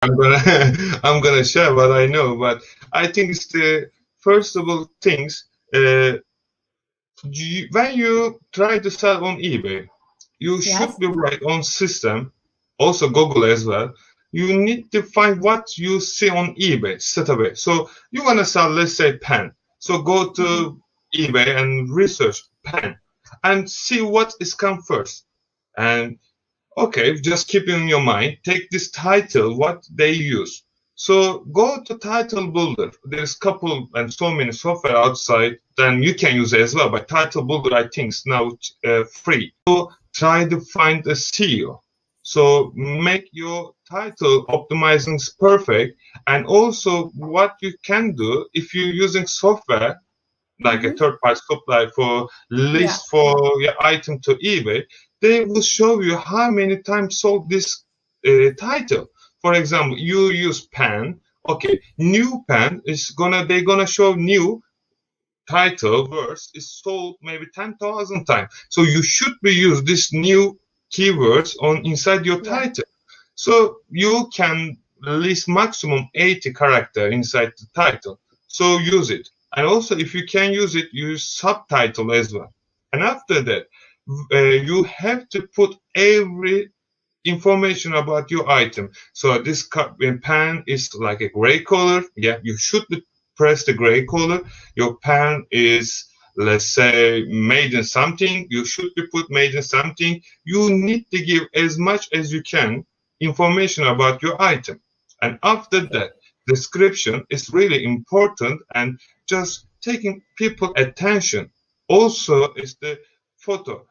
I'm gonna I'm gonna share what I know, but I think it's the first of all things. When you try to sell on eBay, you should Yes. be right on system, also Google as well. You need to find what you see on eBay straight away. So you want to sell, let's say, pen. So go to eBay and research pen and see what is come first. And okay, just keep in your mind, take this title, what they use. So go to Title Builder. There's couple and so many software outside, then you can use it as well. But Title Builder, I think, is now free. So try to find a SEO. So make your title optimizing perfect. And also what you can do if you're using software, like a third-party supplier for list for your item to eBay, they will show you how many times sold this title. For example, you use pen. Okay, new pen is they're gonna show new title verse is sold maybe 10,000 times. So you should be use this new keywords on inside your title. So you can list maximum 80 character inside the title. So use it. And also, if you can use it, use subtitle as well. And after that, you have to put every information about your item. So this pen is like a gray color. Yeah, you should press the gray color. Your pen is, let's say, made in something. You should be put made in something. You need to give as much as you can information about your item. And after that, description is really important and just taking people attention. Also is the photo.